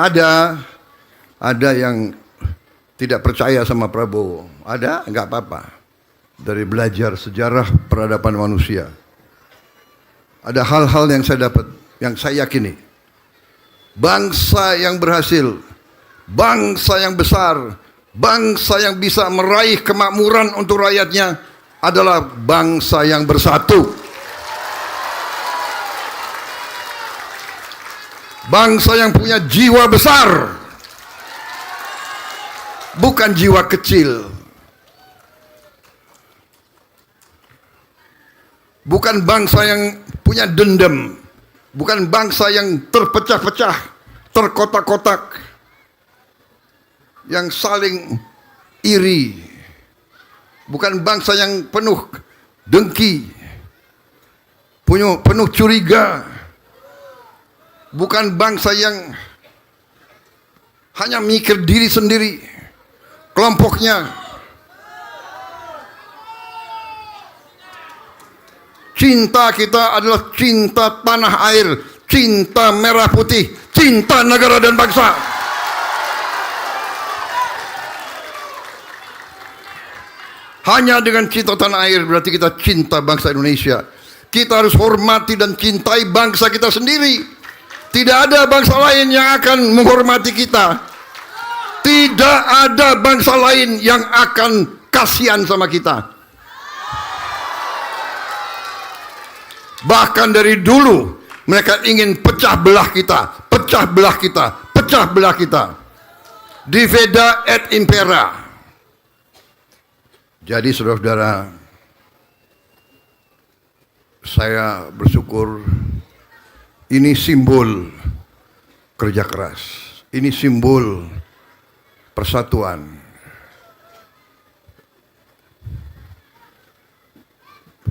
Ada yang tidak percaya sama Prabowo. Ada, nggak apa-apa. Dari belajar sejarah peradaban manusia. Ada hal-hal yang saya dapat, yang saya yakini. Bangsa yang berhasil, bangsa yang besar, bangsa yang bisa meraih kemakmuran untuk rakyatnya adalah bangsa yang bersatu. Bangsa yang punya jiwa besar, bukan jiwa kecil. Bukan bangsa yang punya dendam, bukan bangsa yang terpecah-pecah, terkotak-kotak, yang saling iri, bukan bangsa yang penuh dengki, penuh curiga, bukan bangsa yang hanya mikir diri sendiri, kelompoknya. Cinta kita adalah cinta tanah air, cinta merah putih, cinta negara dan bangsa. Hanya dengan cinta tanah air berarti kita cinta bangsa Indonesia. Kita harus hormati dan cintai bangsa kita sendiri. Tidak ada bangsa lain yang akan menghormati kita. Tidak ada bangsa lain yang akan kasihan sama kita. Bahkan dari dulu mereka ingin pecah belah kita, pecah belah kita, pecah belah kita. Divida et impera. Jadi saudara-saudara, saya bersyukur ini simbol kerja keras. Ini simbol persatuan.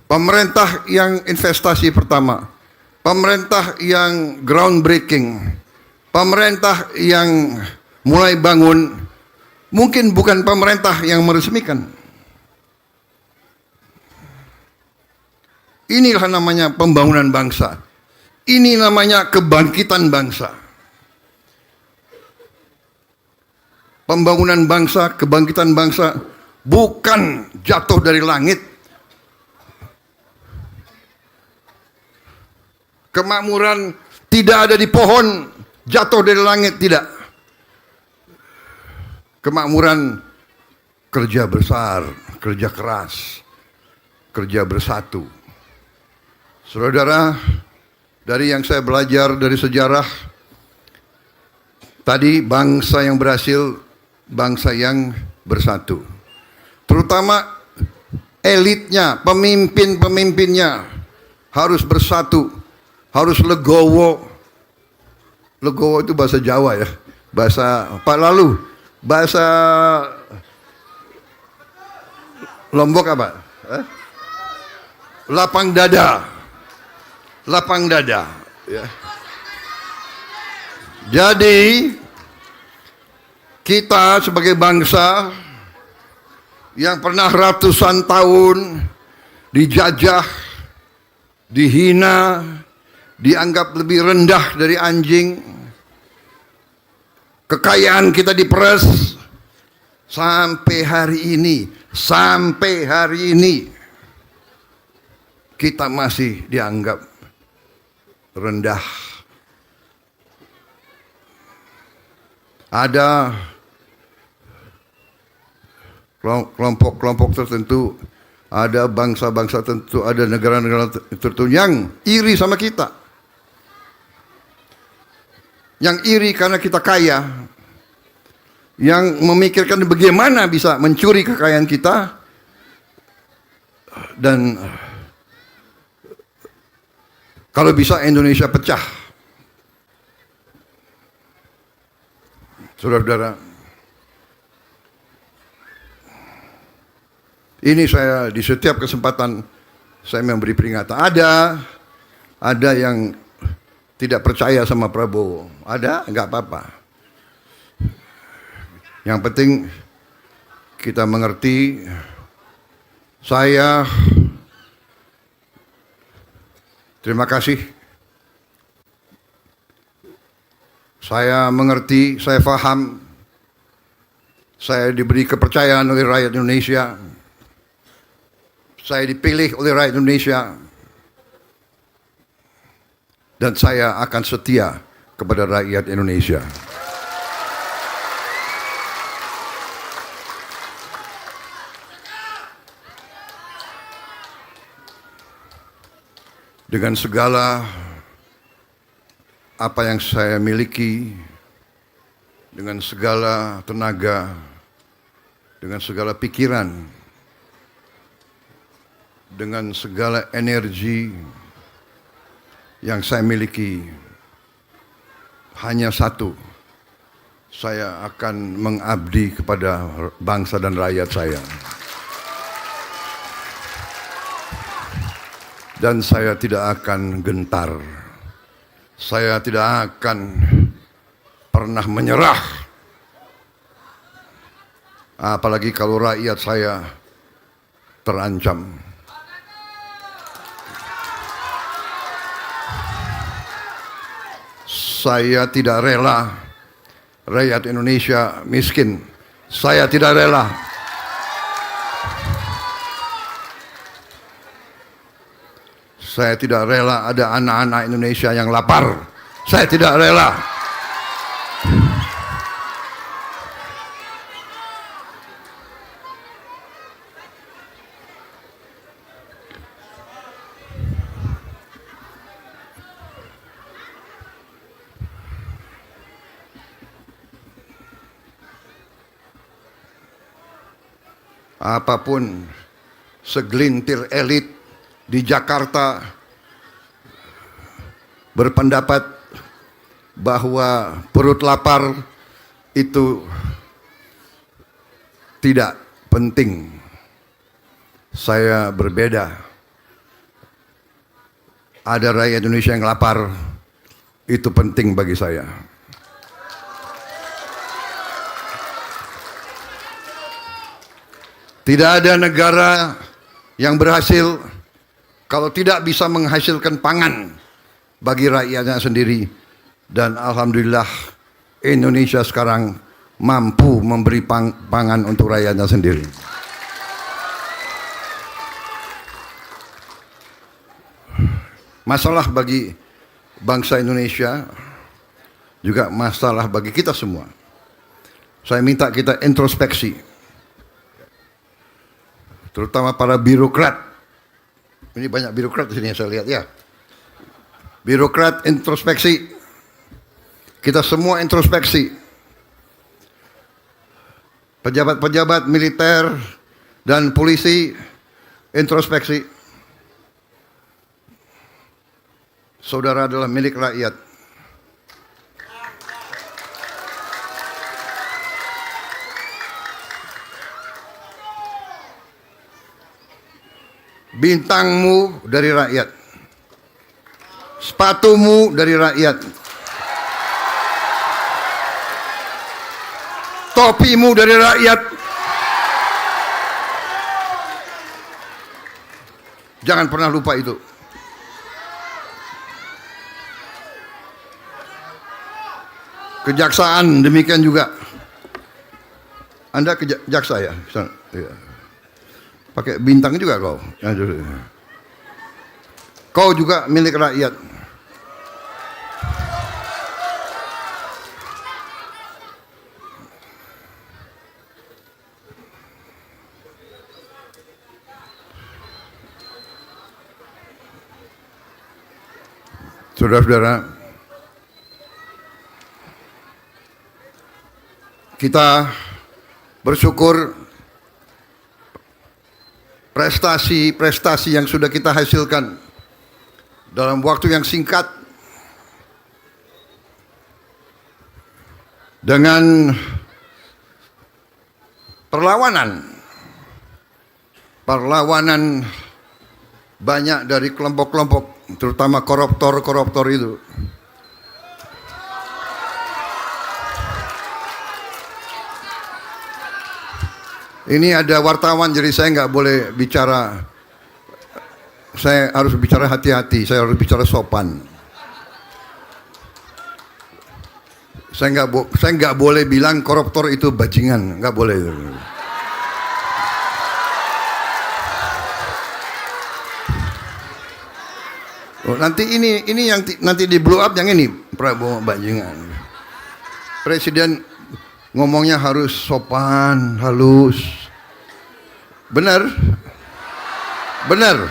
Pemerintah yang investasi pertama, pemerintah yang groundbreaking, pemerintah yang mulai bangun, mungkin bukan pemerintah yang meresmikan. Inilah namanya pembangunan bangsa. Ini namanya kebangkitan bangsa. Pembangunan bangsa, kebangkitan bangsa bukan jatuh dari langit. Kemakmuran tidak ada di pohon, jatuh dari langit, tidak. Kemakmuran kerja besar, kerja keras, kerja bersatu. Saudara, dari yang saya belajar dari sejarah, tadi bangsa yang berhasil, bangsa yang bersatu. Terutama elitnya, pemimpin-pemimpinnya harus bersatu. Harus legowo. Legowo itu bahasa Jawa ya. Bahasa Pak Lalu. Bahasa Lombok apa? Lapang dada. Lapang dada. Ya. Jadi kita sebagai bangsa yang pernah ratusan tahun dijajah, dihina, dianggap lebih rendah dari anjing, kekayaan kita diperas, sampai hari ini kita masih dianggap rendah. Ada kelompok-kelompok tertentu, ada bangsa-bangsa tertentu, ada negara-negara tertentu yang iri sama kita. Yang iri karena kita kaya, yang memikirkan bagaimana bisa mencuri kekayaan kita, dan kalau bisa Indonesia pecah. Saudara-saudara, ini saya di setiap kesempatan saya memberi peringatan. Ada yang tidak percaya sama Prabowo. Ada, nggak apa-apa. Yang penting kita mengerti. Saya terima kasih Saya mengerti, saya paham, saya diberi kepercayaan oleh rakyat Indonesia, saya dipilih oleh rakyat Indonesia, dan saya akan setia kepada rakyat Indonesia. Dengan segala apa yang saya miliki, dengan segala tenaga, dengan segala pikiran, dengan segala energi yang saya miliki, hanya satu, saya akan mengabdi kepada bangsa dan rakyat saya. Dan saya tidak akan gentar. Saya tidak akan pernah menyerah. Apalagi kalau rakyat saya terancam. Saya tidak rela rakyat Indonesia miskin. Saya tidak rela. Saya tidak rela ada anak-anak Indonesia yang lapar. Saya tidak rela. Apapun segelintir elit di Jakarta berpendapat bahwa perut lapar itu tidak penting. Saya berbeda. Ada rakyat Indonesia yang lapar, itu penting bagi saya. Tidak ada negara yang berhasil kalau tidak bisa menghasilkan pangan bagi rakyatnya sendiri. Dan alhamdulillah Indonesia sekarang mampu memberi pangan untuk rakyatnya sendiri. Masalah bagi bangsa Indonesia juga masalah bagi kita semua. Saya minta kita introspeksi, terutama para birokrat. Ini banyak birokrat di sini yang saya lihat ya. Birokrat introspeksi. Kita semua introspeksi. Pejabat-pejabat militer dan polisi introspeksi. Saudara adalah milik rakyat. Bintangmu dari rakyat, sepatumu dari rakyat, topimu dari rakyat. Jangan pernah lupa itu. Kejaksaan demikian juga. Anda jaksa ya? Pakai bintang juga kau. Kau juga milik rakyat. Saudara-saudara, kita bersyukur prestasi-prestasi yang sudah kita hasilkan dalam waktu yang singkat dengan perlawanan banyak dari kelompok-kelompok, terutama koruptor itu. Ini ada wartawan, jadi saya nggak boleh bicara. Saya harus bicara hati-hati, saya harus bicara sopan. Saya nggak boleh bilang koruptor itu bajingan, nggak boleh. Oh, nanti ini yang nanti di blow up yang ini Prabowo bajingan. Presiden ngomongnya harus sopan, halus. Benar? Benar.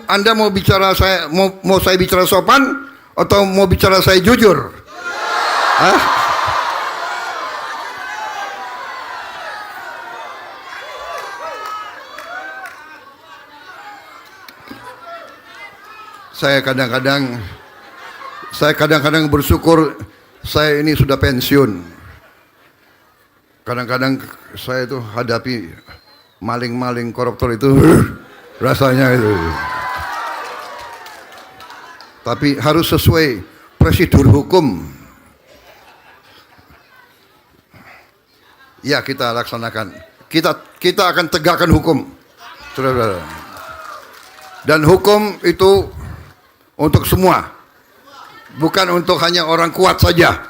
Anda mau bicara saya mau saya bicara sopan atau mau bicara saya jujur? Hah? Saya kadang-kadang bersyukur saya ini sudah pensiun. Kadang-kadang saya itu hadapi maling-maling koruptor itu rasanya itu. Tapi harus sesuai prosedur hukum. Ya, kita laksanakan. Kita akan tegakkan hukum. Saudara-saudara. Dan hukum itu untuk semua. Bukan untuk hanya orang kuat saja.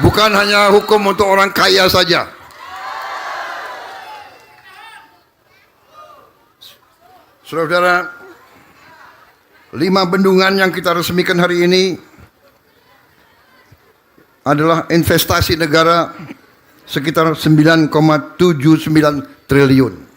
Bukan hanya hukum untuk orang kaya saja. Saudara-saudara, 5 bendungan yang kita resmikan hari ini adalah investasi negara sekitar 9,79 triliun.